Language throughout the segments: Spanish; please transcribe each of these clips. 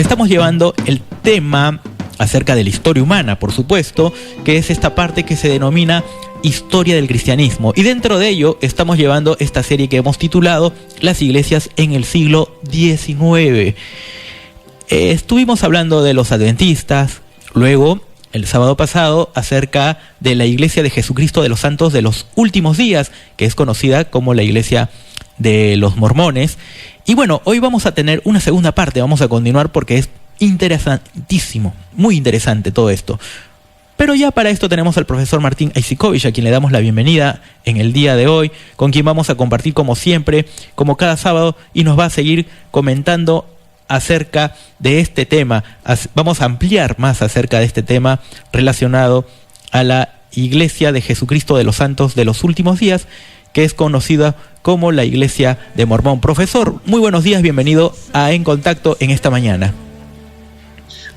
estamos llevando el tema acerca de la historia humana, por supuesto, que es esta parte que se denomina historia del cristianismo. Y dentro de ello estamos llevando esta serie que hemos titulado Las iglesias en el siglo XIX. Estuvimos hablando de los adventistas, luego el sábado pasado acerca de la Iglesia de Jesucristo de los Santos de los Últimos Días, que es conocida como la Iglesia de los Mormones. Y bueno, hoy vamos a tener una segunda parte, vamos a continuar porque es interesantísimo, muy interesante todo esto. Pero ya para esto tenemos al profesor Martín Aizikovic, a quien le damos la bienvenida en el día de hoy, con quien vamos a compartir como siempre, como cada sábado, y nos va a seguir comentando acerca de este tema. Vamos a ampliar más acerca de este tema relacionado a la Iglesia de Jesucristo de los Santos de los Últimos Días, que es conocida como la Iglesia de Mormón. Profesor, muy buenos días, bienvenido a En Contacto en esta mañana.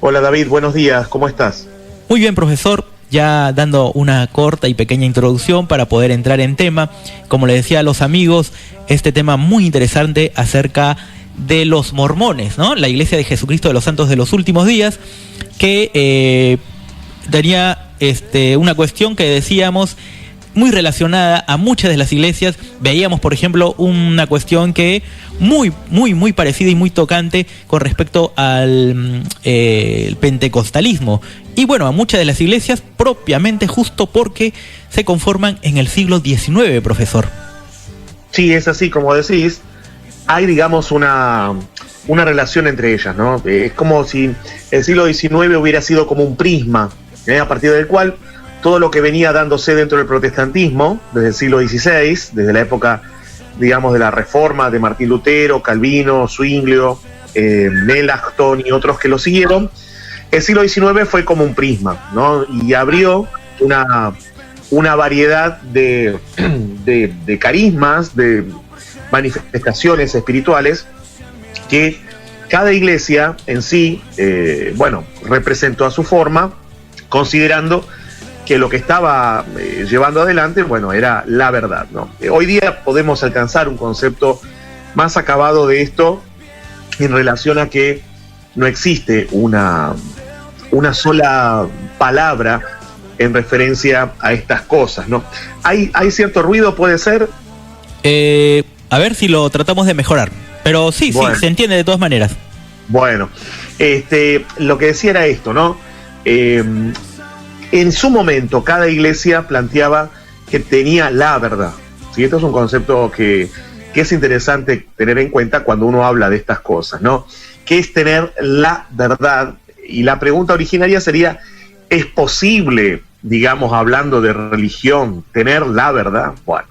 Hola David, buenos días, ¿cómo estás? Muy bien, profesor, ya dando una corta y pequeña introducción para poder entrar en tema. Como le decía a los amigos, este tema muy interesante acerca de los mormones, ¿no? La Iglesia de Jesucristo de los Santos de los Últimos Días, que tenía una cuestión que decíamos muy relacionada a muchas de las iglesias. Veíamos, por ejemplo, una cuestión que muy parecida y muy tocante con respecto al el pentecostalismo. Y bueno, a muchas de las iglesias propiamente justo porque se conforman en el siglo XIX, profesor. Sí, es así, como decís. Hay, digamos, una relación entre ellas, ¿no? Es como si el siglo XIX hubiera sido como un prisma, a partir del cual todo lo que venía dándose dentro del protestantismo, desde el siglo XVI, desde la época, digamos, de la Reforma de Martín Lutero, Calvino, Zwinglio, Melanchthon y otros que lo siguieron, el siglo XIX fue como un prisma, ¿no? Y abrió una variedad de carismas, de manifestaciones espirituales que cada iglesia en sí, representó a su forma, considerando que lo que estaba llevando adelante, era la verdad, ¿no? Hoy día podemos alcanzar un concepto más acabado de esto en relación a que no existe una sola palabra en referencia a estas cosas, ¿no? ¿Hay cierto ruido, puede ser? A ver si lo tratamos de mejorar, pero sí, se entiende de todas maneras. Bueno, lo que decía era esto, ¿no? En su momento, cada iglesia planteaba que tenía la verdad. ¿Sí? Esto es un concepto que es interesante tener en cuenta cuando uno habla de estas cosas, ¿no? ¿Qué es tener la verdad? Y la pregunta originaria sería, ¿es posible, digamos, hablando de religión, tener la verdad? Bueno,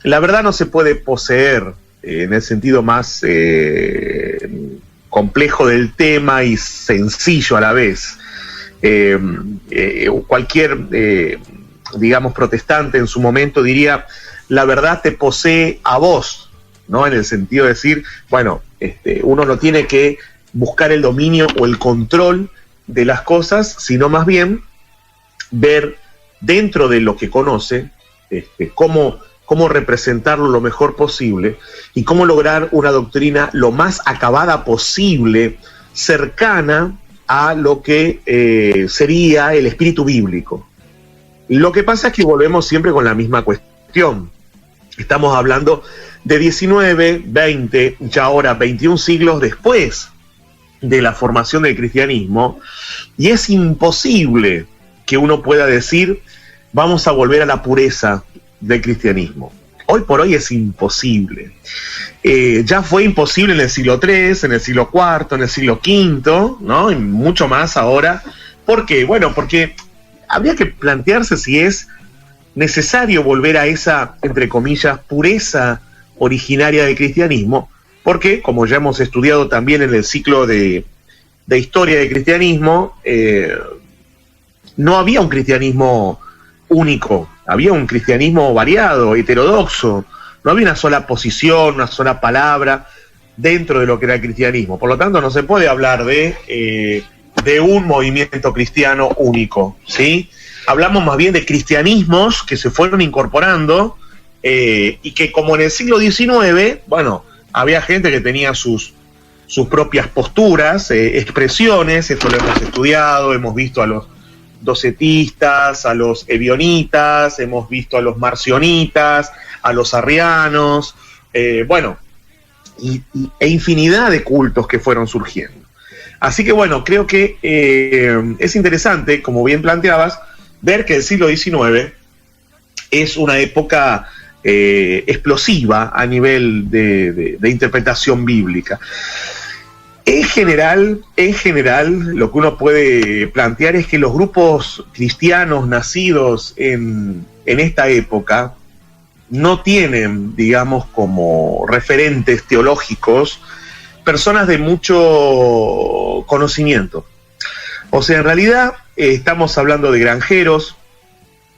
la verdad no se puede poseer en el sentido más complejo del tema y sencillo a la vez. Cualquier, digamos, protestante en su momento diría, la verdad te posee a vos, ¿no? En el sentido de decir, uno no tiene que buscar el dominio o el control de las cosas, sino más bien ver dentro de lo que conoce, cómo representarlo lo mejor posible y cómo lograr una doctrina lo más acabada posible, cercana a lo que sería el espíritu bíblico. Lo que pasa es que volvemos siempre con la misma cuestión. Estamos hablando de 19, 20, ya ahora 21 siglos después de la formación del cristianismo, y es imposible que uno pueda decir, vamos a volver a la pureza del cristianismo. Hoy por hoy es imposible. Ya fue imposible en el siglo III, en el siglo IV, en el siglo V, ¿no? Y mucho más ahora. ¿Por qué? Bueno, porque habría que plantearse si es necesario volver a esa, entre comillas, pureza originaria del cristianismo, porque, como ya hemos estudiado también en el ciclo de historia del cristianismo, no había un cristianismo único, había un cristianismo variado, heterodoxo, no había una sola posición, una sola palabra dentro de lo que era el cristianismo. Por lo tanto, no se puede hablar de un movimiento cristiano único, ¿sí? Hablamos más bien de cristianismos que se fueron incorporando y que, como en el siglo XIX, había gente que tenía sus sus propias posturas, expresiones. Esto lo hemos estudiado, hemos visto a los docetistas, a los ebionitas, hemos visto a los marcionitas, a los arrianos, e infinidad de cultos que fueron surgiendo. Así que bueno, creo que es interesante, como bien planteabas, ver que el siglo XIX es una época explosiva a nivel de interpretación bíblica. En general, lo que uno puede plantear es que los grupos cristianos nacidos en esta época no tienen, digamos, como referentes teológicos personas de mucho conocimiento. O sea, en realidad estamos hablando de granjeros,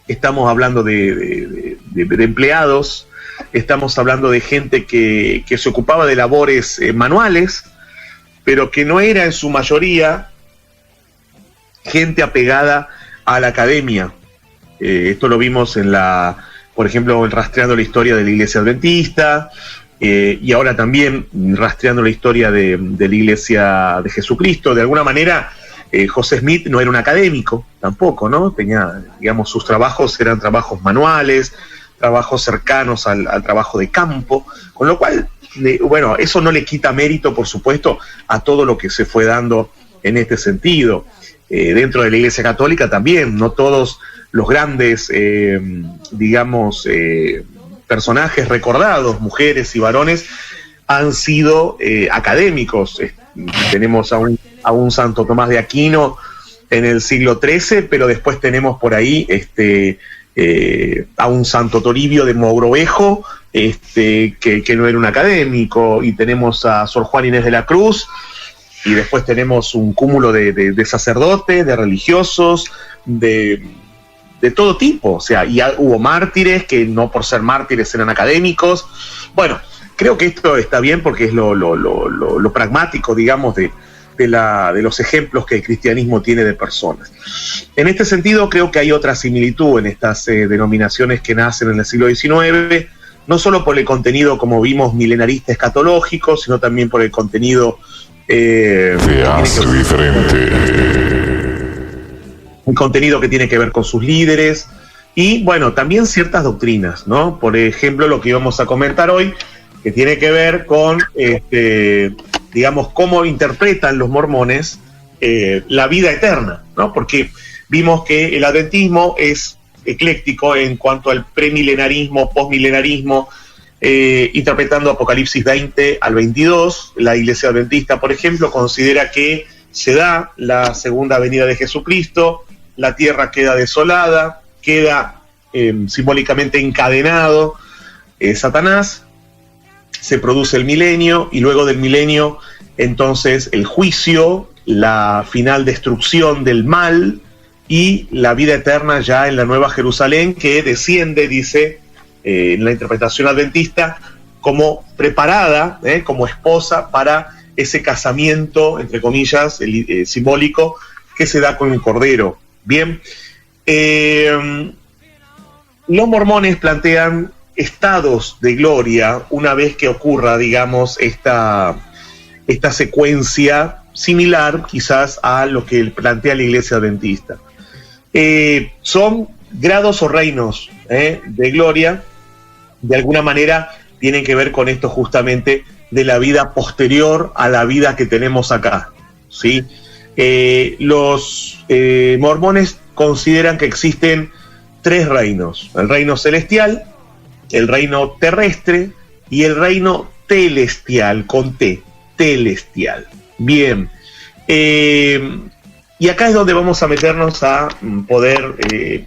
estamos hablando de empleados, estamos hablando de gente que se ocupaba de labores manuales, pero que no era en su mayoría gente apegada a la academia. Esto lo vimos por ejemplo, rastreando la historia de la Iglesia Adventista, y ahora también rastreando la historia de la Iglesia de Jesucristo. De alguna manera, José Smith no era un académico tampoco, ¿no? Tenía, digamos, sus trabajos eran trabajos manuales, trabajos cercanos al trabajo de campo, con lo cual, eso no le quita mérito, por supuesto, a todo lo que se fue dando en este sentido. Dentro de la Iglesia Católica también, no todos los grandes, personajes recordados, mujeres y varones, han sido académicos. Tenemos a un Santo Tomás de Aquino en el siglo XIII, pero después tenemos por ahí a un Santo Toribio de Mogrovejo, que no era un académico, y tenemos a Sor Juan Inés de la Cruz, y después tenemos un cúmulo de sacerdotes, de religiosos, de todo tipo. O sea, y hubo mártires que no por ser mártires eran académicos. Bueno, creo que esto está bien porque es lo pragmático, digamos, de los ejemplos que el cristianismo tiene de personas. En este sentido, creo que hay otra similitud en estas denominaciones que nacen en el siglo XIX, no solo por el contenido, como vimos, milenarista escatológico, sino también por el contenido un contenido que tiene que ver con sus líderes y, también ciertas doctrinas, ¿no? Por ejemplo, lo que íbamos a comentar hoy, que tiene que ver con, digamos, cómo interpretan los mormones la vida eterna, ¿no? Porque vimos que el adventismo es ecléctico en cuanto al premilenarismo, postmilenarismo, interpretando Apocalipsis 20 al 22. La Iglesia Adventista, por ejemplo, considera que se da la segunda venida de Jesucristo, la tierra queda desolada, queda simbólicamente encadenado Satanás, se produce el milenio, y luego del milenio, entonces, el juicio, la final destrucción del mal y la vida eterna ya en la Nueva Jerusalén, que desciende, dice, en la interpretación adventista, como preparada, como esposa para ese casamiento, entre comillas, simbólico, que se da con el Cordero. Bien, los mormones plantean estados de gloria una vez que ocurra, digamos, esta secuencia similar quizás a lo que plantea la Iglesia Adventista. Son grados o reinos de gloria, de alguna manera tienen que ver con esto justamente de la vida posterior a la vida que tenemos acá, ¿sí? Los mormones consideran que existen tres reinos: el reino celestial, el reino terrestre y el reino telestial, con T, telestial. Bien, y acá es donde vamos a meternos a poder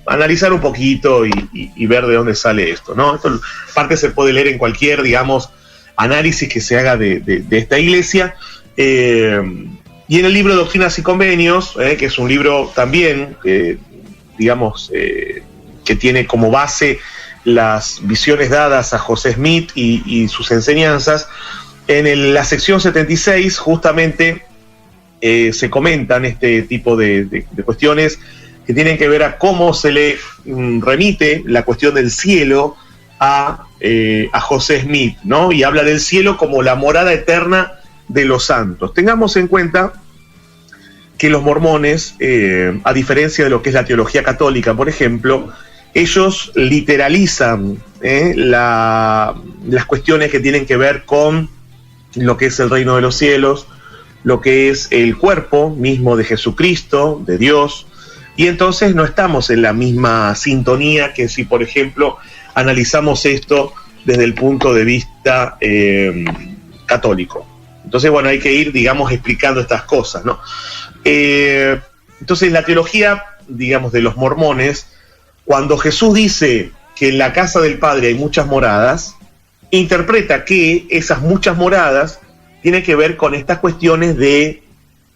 analizar un poquito y ver de dónde sale esto, ¿no? Esto parte se puede leer en cualquier, digamos, análisis que se haga de esta iglesia, y en el libro Doctrinas y Convenios, que es un libro también, digamos, que tiene como base las visiones dadas a José Smith y sus enseñanzas, en la sección 76 justamente se comentan este tipo de cuestiones que tienen que ver a cómo se le remite la cuestión del cielo a José Smith, ¿no? Y habla del cielo como la morada eterna de los santos. Tengamos en cuenta que los mormones, a diferencia de lo que es la teología católica, por ejemplo, ellos literalizan las cuestiones que tienen que ver con lo que es el reino de los cielos, lo que es el cuerpo mismo de Jesucristo, de Dios, y entonces no estamos en la misma sintonía que si, por ejemplo, analizamos esto desde el punto de vista católico. Entonces, bueno, hay que ir, digamos, explicando estas cosas, ¿no? Entonces, la teología, digamos, de los mormones, cuando Jesús dice que en la casa del Padre hay muchas moradas, interpreta que esas muchas moradas tienen que ver con estas cuestiones de,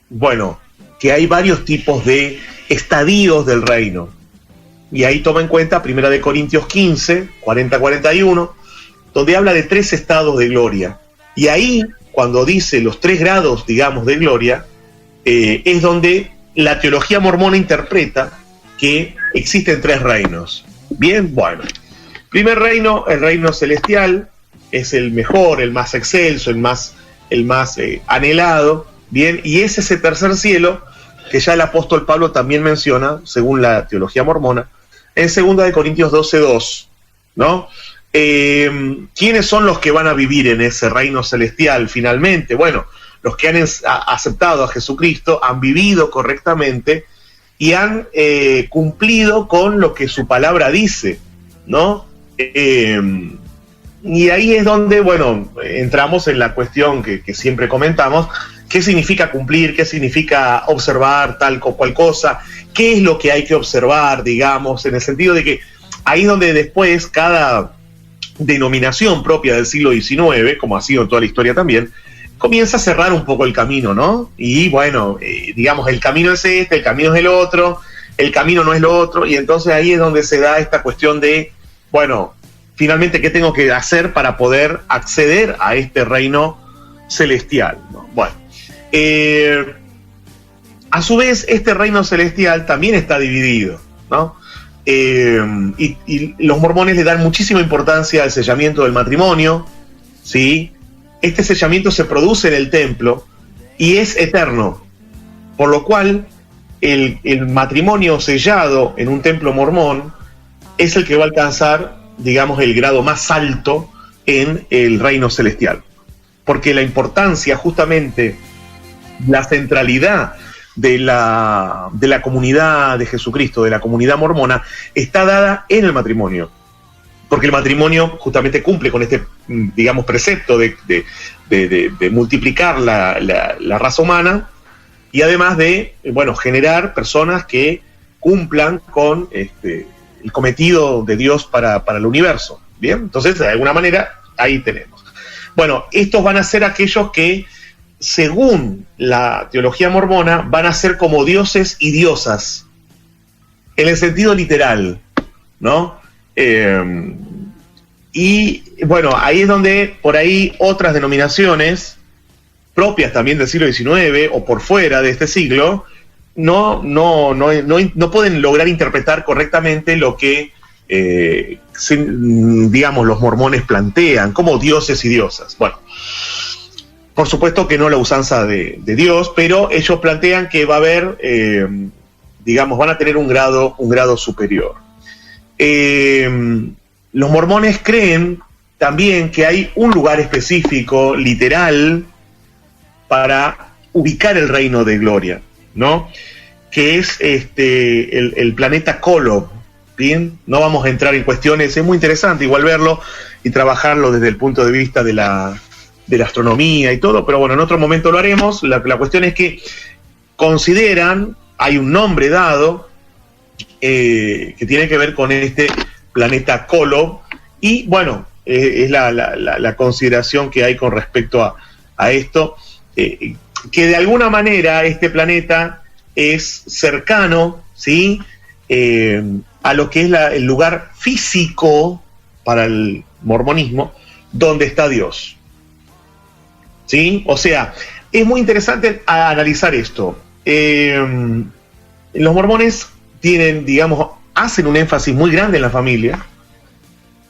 bueno, que hay varios tipos de estadios del reino. Y ahí toma en cuenta 1 Corintios 15, 40-41, donde habla de 3 estados de gloria. Y ahí, cuando dice los 3 grados, digamos, de gloria, es donde la teología mormona interpreta que existen 3 reinos. Bien, bueno. Primer reino, el reino celestial, es el mejor, el más excelso, el más anhelado. Bien, y es ese tercer cielo que ya el apóstol Pablo también menciona, según la teología mormona, en 2 Corintios 12:2, ¿no? ¿Quiénes son los que van a vivir en ese reino celestial finalmente? Bueno, los que han aceptado a Jesucristo, han vivido correctamente y han cumplido con lo que su palabra dice, ¿no? Y ahí es donde, bueno, entramos en la cuestión que siempre comentamos: ¿qué significa cumplir? ¿Qué significa observar tal o cual cosa? ¿Qué es lo que hay que observar, digamos? En el sentido de que ahí es donde después cada denominación propia del siglo XIX, como ha sido en toda la historia también, comienza a cerrar un poco el camino, ¿no? Y bueno, digamos, el camino es este, el camino es el otro, el camino no es lo otro, y entonces ahí es donde se da esta cuestión de, bueno, finalmente, ¿qué tengo que hacer para poder acceder a este reino celestial, ¿no? Bueno, a su vez, este reino celestial también está dividido, ¿no? Y los mormones le dan muchísima importancia al sellamiento del matrimonio, ¿sí? Este sellamiento se produce en el templo y es eterno, por lo cual el matrimonio sellado en un templo mormón es el que va a alcanzar, digamos, el grado más alto en el reino celestial, porque la importancia, justamente, la centralidad de la comunidad de Jesucristo, de la comunidad mormona, está dada en el matrimonio, porque el matrimonio justamente cumple con este, digamos, precepto de multiplicar la raza humana, y además de, bueno, generar personas que cumplan con el cometido de Dios para el universo. Bien, entonces, de alguna manera, ahí tenemos. Bueno, estos van a ser aquellos que, según la teología mormona, van a ser como dioses y diosas, en el sentido literal, ¿no? Y bueno, ahí es donde por ahí otras denominaciones propias también del siglo XIX o por fuera de este siglo no pueden lograr interpretar correctamente lo que digamos, los mormones plantean como dioses y diosas. Bueno, por supuesto que no la usanza de Dios, pero ellos plantean que va a haber, digamos, van a tener un grado superior. Los mormones creen también que hay un lugar específico, literal, para ubicar el reino de gloria, ¿no? Que es el planeta Kolob. Bien, no vamos a entrar en cuestiones, es muy interesante igual verlo y trabajarlo desde el punto de vista de la astronomía y todo, pero bueno, en otro momento lo haremos. La cuestión es que consideran, hay un nombre dado que tiene que ver con este planeta Kolob, y bueno, es la consideración que hay con respecto a esto, que de alguna manera este planeta es cercano, ¿sí?, a lo que es el lugar físico para el mormonismo, donde está Dios. ¿Sí? O sea, es muy interesante analizar esto. Los mormones tienen, digamos, hacen un énfasis muy grande en la familia,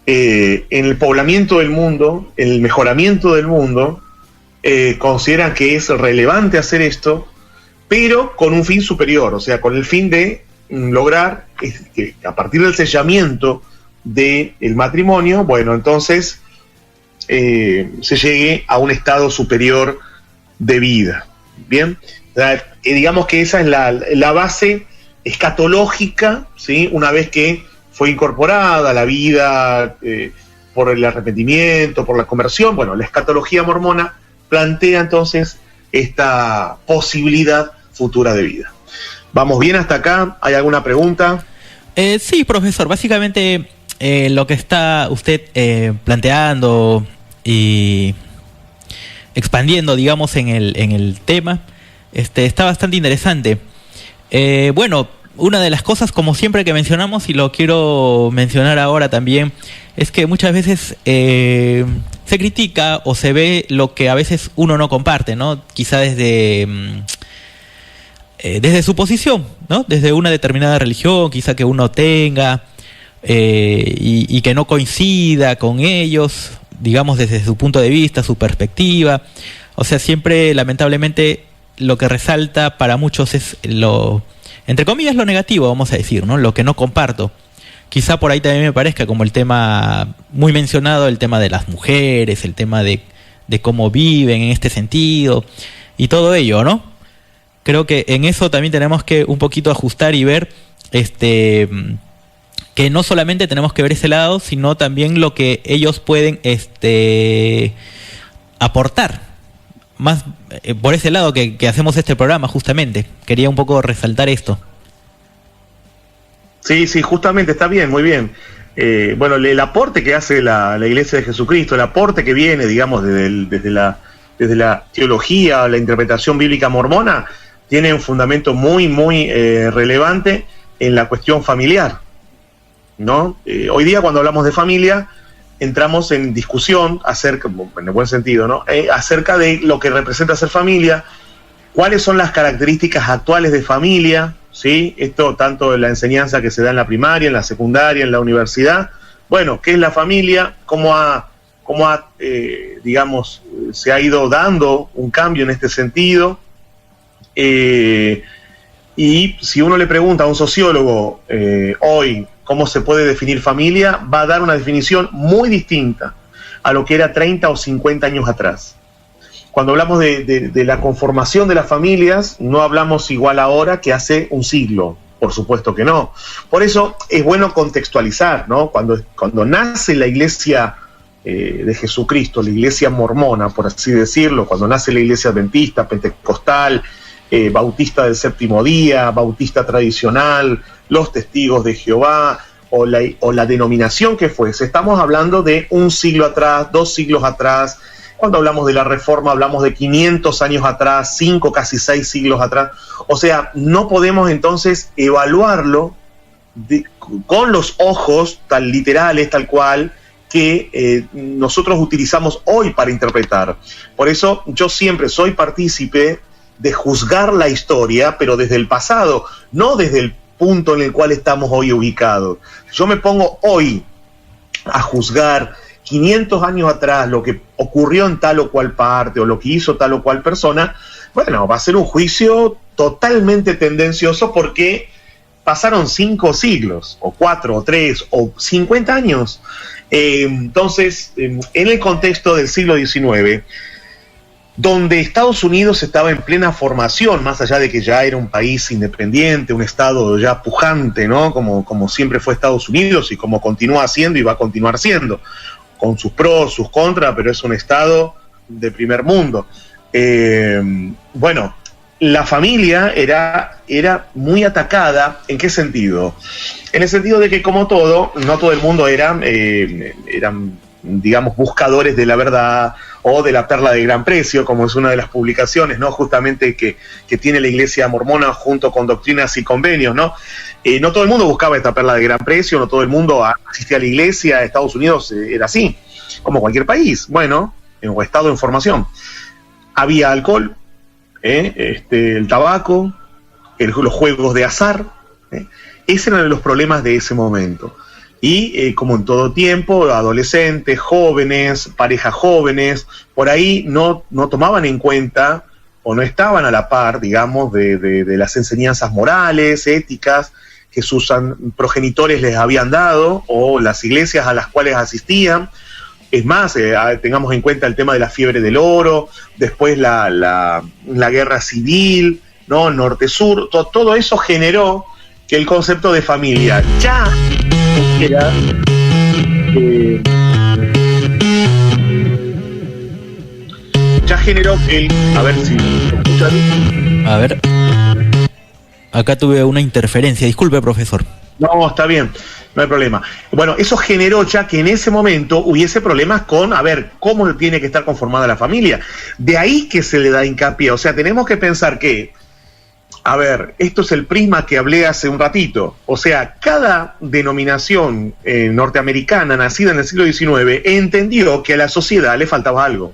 en el poblamiento del mundo, en el mejoramiento del mundo, consideran que es relevante hacer esto, pero con un fin superior, o sea, con el fin de lograr que a partir del sellamiento del matrimonio, bueno, entonces se llegue a un estado superior de vida. Bien, digamos que esa es la base escatológica, ¿sí? Una vez que fue incorporada la vida por el arrepentimiento, por la conversión, bueno, la escatología mormona plantea entonces esta posibilidad futura de vida. ¿Vamos bien hasta acá? ¿Hay alguna pregunta? Sí, profesor, básicamente lo que está usted planteando y expandiendo, digamos, en el tema, está bastante interesante. Bueno, una de las cosas, como siempre que mencionamos, y lo quiero mencionar ahora también, es que muchas veces se critica o se ve lo que a veces uno no comparte, ¿no? Quizá desde su posición, ¿no? Desde una determinada religión, quizá que uno tenga, y que no coincida con ellos, digamos, desde su punto de vista, su perspectiva. O sea, siempre, lamentablemente, lo que resalta para muchos es entre comillas, lo negativo, vamos a decir, ¿no? Lo que no comparto. Quizá por ahí también me parezca como el tema muy mencionado, el tema de las mujeres, el tema de cómo viven en este sentido y todo ello, ¿no? Creo que en eso también tenemos que un poquito ajustar y ver que no solamente tenemos que ver ese lado, sino también lo que ellos pueden aportar. Más por ese lado que hacemos este programa, justamente. Quería un poco resaltar esto. Sí, justamente, está bien, muy bien. Bueno, el aporte que hace la Iglesia de Jesucristo, el aporte que viene, digamos, desde la teología, la interpretación bíblica mormona, tiene un fundamento muy, muy relevante en la cuestión familiar, ¿no? Hoy día, cuando hablamos de familia, entramos en discusión acerca, en el buen sentido, ¿no? Acerca de lo que representa ser familia, cuáles son las características actuales de familia, ¿sí? Esto tanto en la enseñanza que se da en la primaria, en la secundaria, en la universidad. Bueno, ¿qué es la familia? ¿Cómo digamos, se ha ido dando un cambio en este sentido? Y si uno le pregunta a un sociólogo hoy cómo se puede definir familia, va a dar una definición muy distinta a lo que era 30 o 50 años atrás. Cuando hablamos de la conformación de las familias, no hablamos igual ahora que hace un siglo, por supuesto que no. Por eso es bueno contextualizar, ¿no? Cuando nace la Iglesia de Jesucristo, la Iglesia mormona, por así decirlo, cuando nace la Iglesia adventista, pentecostal, bautista del séptimo día, bautista tradicional, los testigos de Jehová, o la denominación que fuese, estamos hablando de un siglo atrás, 2 siglos atrás. Cuando hablamos de la Reforma, hablamos de 500 años atrás, 5, casi 6 siglos atrás. O sea, no podemos entonces evaluarlo con los ojos tan literales, tal cual, que nosotros utilizamos hoy para interpretar. Por eso yo siempre soy partícipe de juzgar la historia, pero desde el pasado, no desde el punto en el cual estamos hoy ubicados. Yo me pongo hoy a juzgar 500 años atrás lo que ocurrió en tal o cual parte o lo que hizo tal o cual persona. Bueno, va a ser un juicio totalmente tendencioso porque pasaron 5 siglos, o 4, o 3, o 50 años. Entonces, en el contexto del siglo XIX, donde Estados Unidos estaba en plena formación, más allá de que ya era un país independiente, un estado ya pujante, ¿no? Como siempre fue Estados Unidos y como continúa siendo y va a continuar siendo, con sus pros, sus contras, pero es un estado de primer mundo. Bueno, la familia era muy atacada. ¿En qué sentido? En el sentido de que, como todo, no todo el mundo eran, digamos, buscadores de la verdad o de la perla de gran precio, como es una de las publicaciones, ¿no? Justamente que tiene la Iglesia mormona junto con Doctrinas y Convenios, ¿no? No todo el mundo buscaba esta perla de gran precio, no todo el mundo asistía a la iglesia. Estados Unidos era así, como cualquier país, bueno, en estado en formación. Había alcohol, el tabaco, los juegos de azar, Esos eran los problemas de ese momento. Y como en todo tiempo, adolescentes, jóvenes, parejas jóvenes, por ahí no tomaban en cuenta o no estaban a la par, digamos, de las enseñanzas morales, éticas, que sus progenitores les habían dado, o las iglesias a las cuales asistían. Es más, tengamos en cuenta el tema de la fiebre del oro, después la guerra civil, ¿no? Norte-sur, todo eso generó que el concepto de familia ya era ya generó que a ver si escuchan. A ver, acá tuve una interferencia, disculpe, profesor. No, está bien, no hay problema. Bueno, eso generó ya que en ese momento hubiese problemas con, a ver, cómo tiene que estar conformada la familia. De ahí que se le da hincapié, o sea, tenemos que pensar que, a ver, esto es el prisma que hablé hace un ratito. O sea, cada denominación norteamericana nacida en el siglo XIX entendió que a la sociedad le faltaba algo.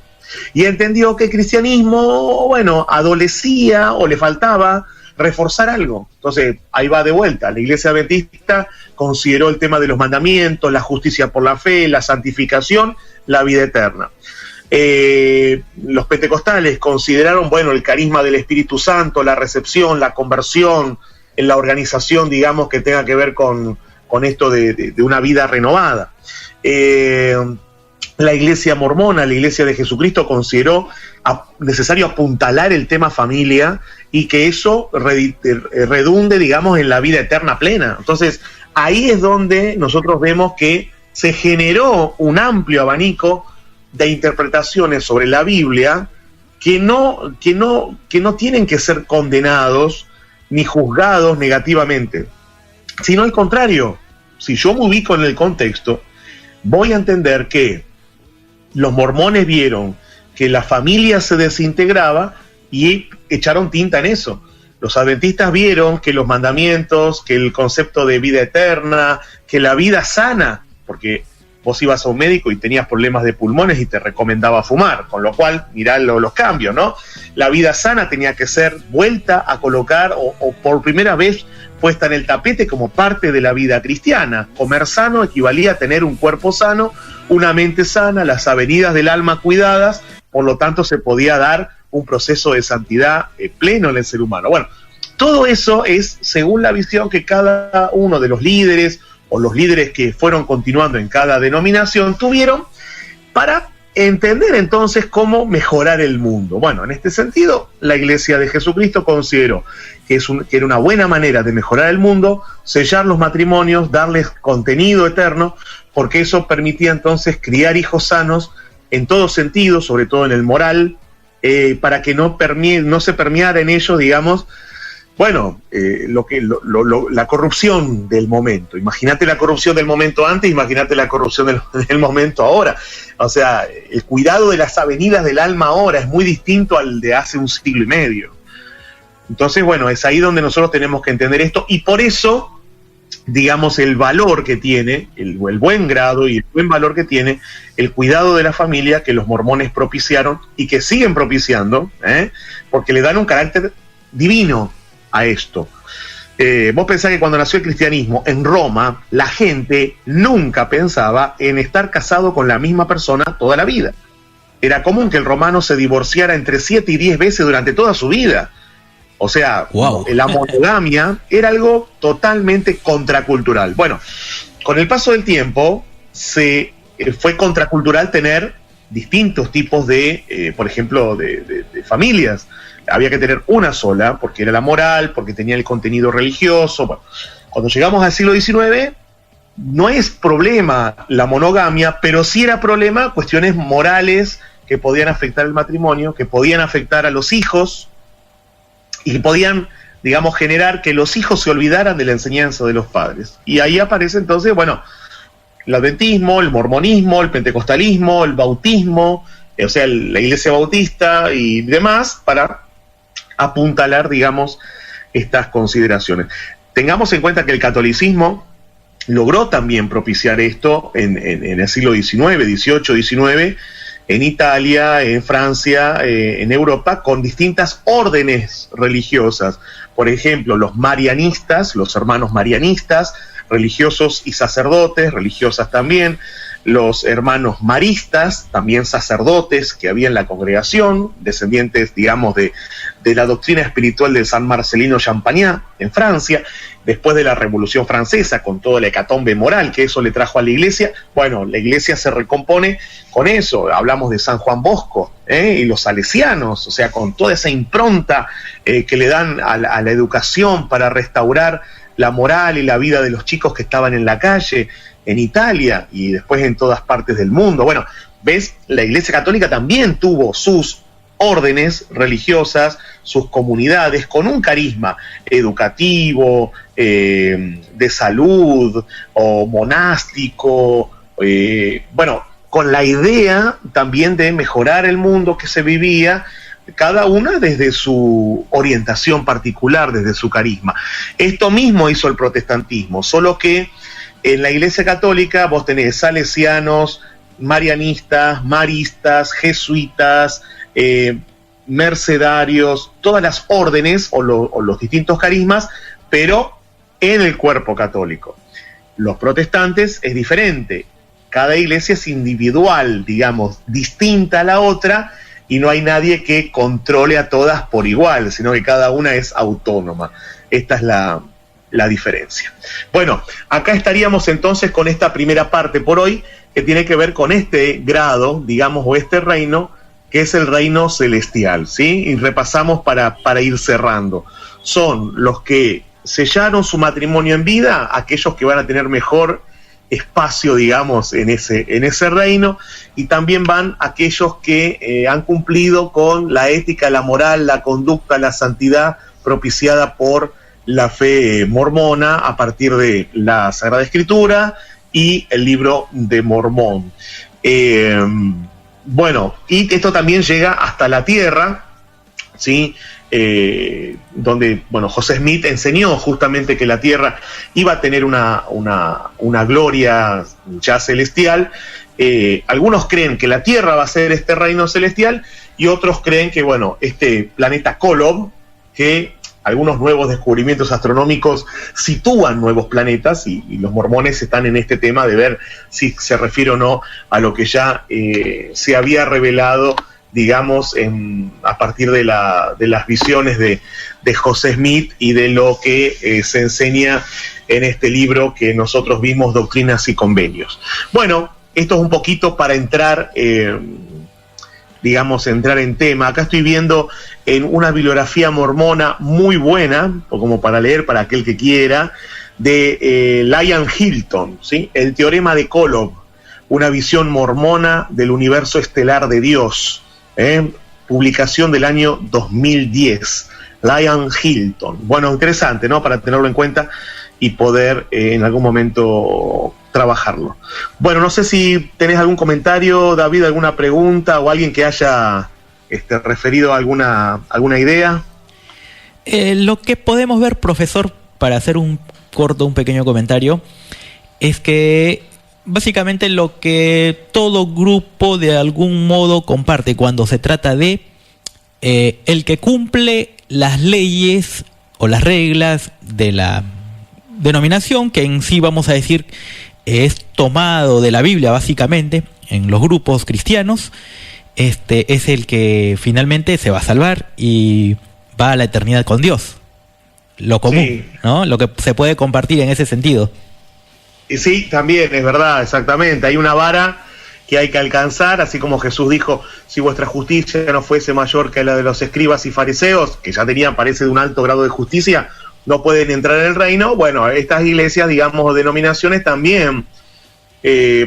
Y entendió que el cristianismo, bueno, adolecía o le faltaba reforzar algo. Entonces, ahí va de vuelta. La Iglesia Adventista consideró el tema de los mandamientos, la justicia por la fe, la santificación, la vida eterna. Los pentecostales consideraron, bueno, el carisma del Espíritu Santo, la recepción, la conversión, en la organización, digamos, que tenga que ver con esto de una vida renovada. La Iglesia mormona, la Iglesia de Jesucristo, consideró necesario apuntalar el tema familia y que eso redunde, digamos, en la vida eterna plena. Entonces, ahí es donde nosotros vemos que se generó un amplio abanico de interpretaciones sobre la Biblia que no tienen que ser condenados ni juzgados negativamente, sino al contrario. Si yo me ubico en el contexto, voy a entender que los mormones vieron que la familia se desintegraba y echaron tinta en eso. Los adventistas vieron que los mandamientos, que el concepto de vida eterna, que la vida sana, porque vos ibas a un médico y tenías problemas de pulmones y te recomendaba fumar, con lo cual, mirá los cambios, ¿no? La vida sana tenía que ser vuelta a colocar o por primera vez puesta en el tapete como parte de la vida cristiana. Comer sano equivalía a tener un cuerpo sano, una mente sana, las avenidas del alma cuidadas, por lo tanto se podía dar un proceso de santidad pleno en el ser humano. Bueno, todo eso es según la visión que cada uno de los líderes o los líderes que fueron continuando en cada denominación tuvieron para entender entonces cómo mejorar el mundo. Bueno, en este sentido, la Iglesia de Jesucristo consideró que era una buena manera de mejorar el mundo, sellar los matrimonios, darles contenido eterno, porque eso permitía entonces criar hijos sanos en todo sentido, sobre todo en el moral, para que no se permeara en ellos, digamos, bueno, la corrupción del momento. Imagínate la corrupción del momento antes, imagínate la corrupción del momento ahora. O sea, el cuidado de las avenidas del alma ahora es muy distinto al de hace un siglo y medio. Entonces, bueno, es ahí donde nosotros tenemos que entender esto, y por eso, digamos, el valor que tiene, el buen grado y el buen valor que tiene el cuidado de la familia que los mormones propiciaron y que siguen propiciando, porque le dan un carácter divino a esto. Vos pensás que cuando nació el cristianismo en Roma, la gente nunca pensaba en estar casado con la misma persona toda la vida. Era común que el romano se divorciara entre 7 y 10 veces durante toda su vida. O sea, wow. La monogamia era algo totalmente contracultural. Bueno, con el paso del tiempo fue contracultural tener distintos tipos de, por ejemplo, de familias. Había que tener una sola, porque era la moral, porque tenía el contenido religioso. Bueno, cuando llegamos al siglo XIX, no es problema la monogamia, pero sí era problema cuestiones morales que podían afectar el matrimonio, que podían afectar a los hijos, y que podían, digamos, generar que los hijos se olvidaran de la enseñanza de los padres. Y ahí aparece entonces, bueno, el adventismo, el mormonismo, el pentecostalismo, el bautismo, o sea, la iglesia bautista y demás, para apuntalar, digamos, estas consideraciones. Tengamos en cuenta que el catolicismo logró también propiciar esto en el siglo XIX, XVIII, XIX, en Italia, en Francia, en Europa, con distintas órdenes religiosas. Por ejemplo, los marianistas, los hermanos marianistas, religiosos y sacerdotes, religiosas también, los hermanos maristas, también sacerdotes que había en la congregación, descendientes, digamos, de la doctrina espiritual de San Marcelino Champagnat en Francia, después de la Revolución Francesa, con toda la hecatombe moral que eso le trajo a la Iglesia. Bueno, la Iglesia se recompone con eso, hablamos de San Juan Bosco y los salesianos, o sea, con toda esa impronta que le dan a la educación para restaurar la moral y la vida de los chicos que estaban en la calle, en Italia y después en todas partes del mundo. Bueno, ves, la Iglesia Católica también tuvo sus órdenes religiosas, sus comunidades, con un carisma educativo, de salud o monástico, bueno, con la idea también de mejorar el mundo que se vivía, cada una desde su orientación particular, desde su carisma. Esto mismo hizo el protestantismo, solo que en la Iglesia Católica vos tenés salesianos, marianistas, maristas, jesuitas, mercedarios, todas las órdenes o los distintos carismas, pero en el cuerpo católico. Los protestantes es diferente, cada iglesia es individual, digamos, distinta a la otra, y no hay nadie que controle a todas por igual, sino que cada una es autónoma. Esta es la diferencia. Bueno, acá estaríamos entonces con esta primera parte por hoy, que tiene que ver con este grado, digamos, o este reino, que es el reino celestial, ¿sí? Y repasamos para ir cerrando. Son los que sellaron su matrimonio en vida, aquellos que van a tener mejor espacio, digamos, en ese reino, y también van aquellos que han cumplido con la ética, la moral, la conducta, la santidad propiciada por la fe mormona a partir de la Sagrada Escritura y el libro de Mormón. Bueno, y esto también llega hasta la tierra, ¿sí? Donde, bueno, José Smith enseñó justamente que la tierra iba a tener una gloria ya celestial. Algunos creen que la tierra va a ser este reino celestial y otros creen que, bueno, este planeta Kolob, que algunos nuevos descubrimientos astronómicos sitúan nuevos planetas y los mormones están en este tema de ver si se refiere o no a lo que ya se había revelado, digamos, a partir de las visiones de José Smith y de lo que se enseña en este libro que nosotros vimos, Doctrinas y Convenios. Bueno, esto es un poquito para entrar, digamos, entrar en tema. Acá estoy viendo en una bibliografía mormona muy buena, o como para leer para aquel que quiera, de Lyon Hilton, ¿sí? El teorema de Kolob, una visión mormona del universo estelar de Dios. Publicación del año 2010, Lyon Hilton. Bueno, interesante, ¿no? Para tenerlo en cuenta y poder en algún momento trabajarlo. Bueno, no sé si tenés algún comentario, David, alguna pregunta o alguien que haya referido a alguna idea. Lo que podemos ver, profesor, para hacer un pequeño comentario, es que básicamente lo que todo grupo de algún modo comparte cuando se trata de el que cumple las leyes o las reglas de la denominación, que en sí vamos a decir es tomado de la Biblia básicamente en los grupos cristianos, es el que finalmente se va a salvar y va a la eternidad con Dios. Lo común, sí, ¿no? Lo que se puede compartir en ese sentido. Y sí, también es verdad, exactamente. Hay una vara que hay que alcanzar, así como Jesús dijo, si vuestra justicia no fuese mayor que la de los escribas y fariseos, que ya tenían, parece, de un alto grado de justicia, no pueden entrar en el reino. Bueno, estas iglesias, digamos, o denominaciones también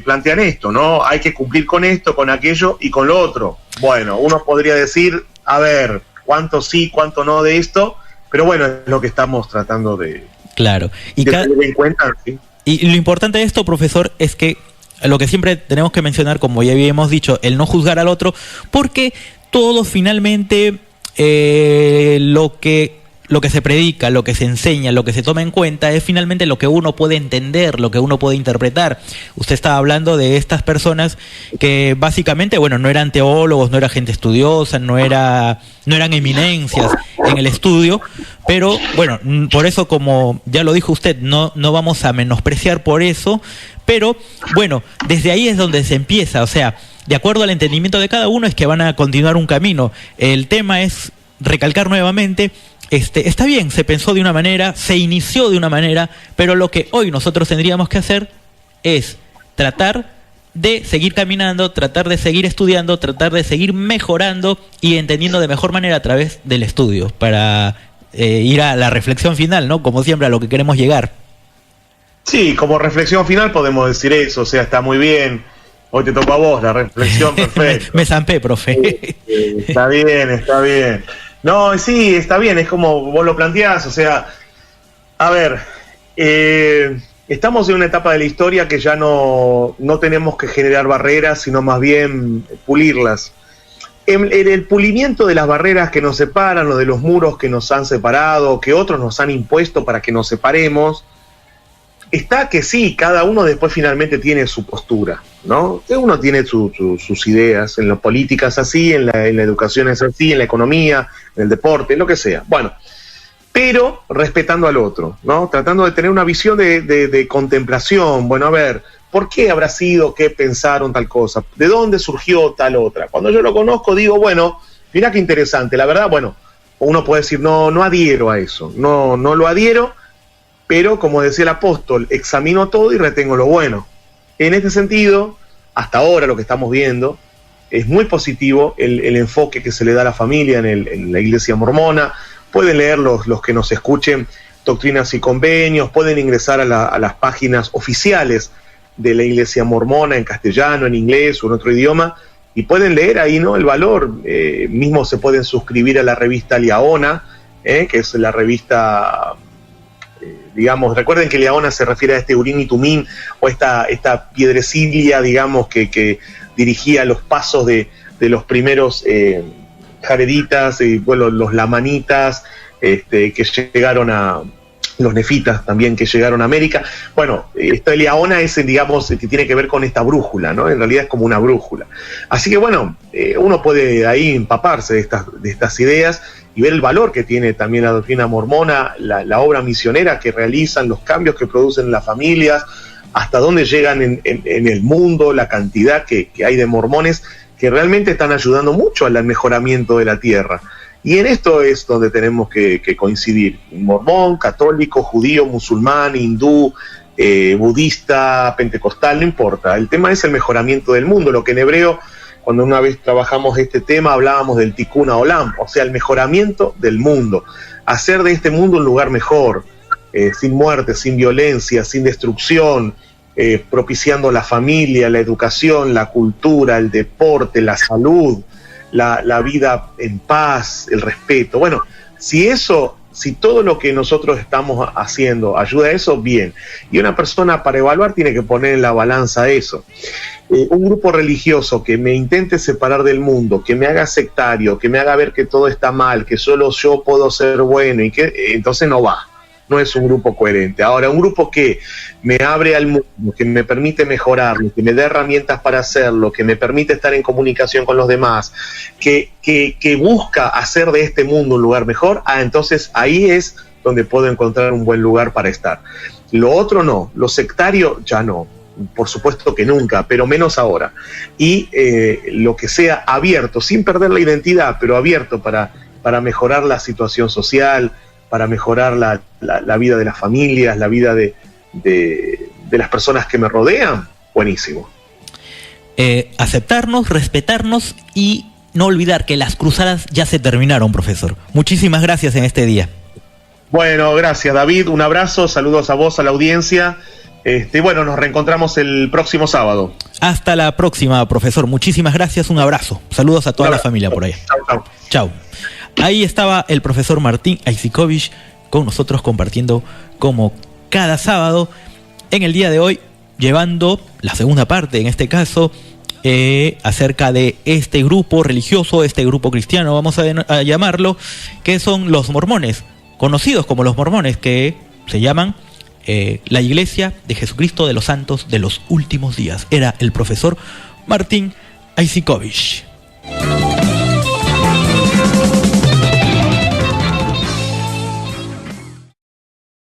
plantean esto, ¿no? Hay que cumplir con esto, con aquello y con lo otro. Bueno, uno podría decir, a ver, cuánto sí, cuánto no de esto, pero bueno, es lo que estamos tratando de, claro, y tener en cuenta, ¿sí? Y lo importante de esto, profesor, es que lo que siempre tenemos que mencionar, como ya habíamos dicho, el no juzgar al otro, porque todo finalmente lo que se predica, lo que se enseña, lo que se toma en cuenta es finalmente lo que uno puede entender, lo que uno puede interpretar. Usted estaba hablando de estas personas que básicamente, bueno, no eran teólogos, no era gente estudiosa, no eran eminencias, en el estudio, pero bueno, por eso, como ya lo dijo usted, no vamos a menospreciar por eso, pero bueno, desde ahí es donde se empieza, o sea, de acuerdo al entendimiento de cada uno es que van a continuar un camino. El tema es recalcar nuevamente, está bien, se pensó de una manera, se inició de una manera, pero lo que hoy nosotros tendríamos que hacer es tratar de seguir caminando, tratar de seguir estudiando, tratar de seguir mejorando y entendiendo de mejor manera a través del estudio, para ir a la reflexión final, ¿no? Como siempre, a lo que queremos llegar. Sí, como reflexión final podemos decir eso, o sea, está muy bien. Hoy te tocó a vos la reflexión, perfecto. me zampé, profe. Está bien, está bien. No, sí, está bien, es como vos lo planteás, o sea, a ver, estamos en una etapa de la historia que ya no tenemos que generar barreras, sino más bien pulirlas. En el pulimiento de las barreras que nos separan, o de los muros que nos han separado, que otros nos han impuesto para que nos separemos, está que sí, cada uno después finalmente tiene su postura, ¿no? Cada uno tiene sus ideas, en la política es así, en la educación es así, en la economía, en el deporte, en lo que sea. Bueno, pero respetando al otro, ¿no? Tratando de tener una visión de contemplación. Bueno, a ver, ¿por qué habrá sido que pensaron tal cosa? ¿De dónde surgió tal otra? Cuando yo lo conozco digo, bueno, mirá qué interesante. La verdad, bueno, uno puede decir, no adhiero a eso, no lo adhiero, pero como decía el apóstol, examino todo y retengo lo bueno. En este sentido, hasta ahora lo que estamos viendo es muy positivo el enfoque que se le da a la familia en la Iglesia mormona. Pueden leer los que nos escuchen Doctrinas y Convenios, pueden ingresar a las páginas oficiales de la Iglesia mormona en castellano, en inglés o en otro idioma, y pueden leer ahí, ¿no?, el valor. Mismo se pueden suscribir a la revista Liahona, que es la revista, digamos, recuerden que Liahona se refiere a este Urim y Tumim, o esta piedrecilla, digamos, que dirigía los pasos de los primeros jareditas, bueno, los lamanitas, que llegaron a los nefitas también, que llegaron a América. Bueno, esta Liahona es, digamos, que tiene que ver con esta brújula, ¿no? En realidad es como una brújula. Así que bueno, uno puede ahí empaparse de estas ideas y ver el valor que tiene también la doctrina mormona, la obra misionera que realizan, los cambios que producen en las familias, hasta dónde llegan en el mundo, la cantidad que hay de mormones que realmente están ayudando mucho al mejoramiento de la tierra. Y en esto es donde tenemos que coincidir. Mormón, católico, judío, musulmán, hindú, budista, pentecostal, no importa. El tema es el mejoramiento del mundo. Lo que en hebreo, cuando una vez trabajamos este tema, hablábamos del tikkun olam, o sea, el mejoramiento del mundo. Hacer de este mundo un lugar mejor, sin muerte, sin violencia, sin destrucción, propiciando la familia, la educación, la cultura, el deporte, la salud, la vida en paz, el respeto. Bueno, si todo lo que nosotros estamos haciendo ayuda a eso, bien. Y una persona, para evaluar, tiene que poner en la balanza eso. Un grupo religioso que me intente separar del mundo, que me haga sectario, que me haga ver que todo está mal, que solo yo puedo ser bueno, y que entonces no va. No es un grupo coherente. Ahora, un grupo que me abre al mundo, que me permite mejorarlo, que me da herramientas para hacerlo, que me permite estar en comunicación con los demás, que busca hacer de este mundo un lugar mejor, entonces ahí es donde puedo encontrar un buen lugar para estar. Lo otro no, lo sectario ya no, por supuesto que nunca, pero menos ahora. Y lo que sea abierto, sin perder la identidad, pero abierto para mejorar la situación social, para mejorar la vida de las familias, la vida de las personas que me rodean, buenísimo. Aceptarnos, respetarnos y no olvidar que las cruzadas ya se terminaron, profesor. Muchísimas gracias en este día. Bueno, gracias, David. Un abrazo, saludos a vos, a la audiencia. Bueno, nos reencontramos el próximo sábado. Hasta la próxima, profesor. Muchísimas gracias, un abrazo. Saludos a toda la familia por allá. Chau. Chau. Ahí estaba el profesor Martín Aizikowicz con nosotros compartiendo como cada sábado en el día de hoy, llevando la segunda parte, en este caso, acerca de este grupo religioso, este grupo cristiano, vamos a llamarlo, que son los mormones, conocidos como los mormones, que se llaman la Iglesia de Jesucristo de los Santos de los Últimos Días. Era el profesor Martín Aizikowicz.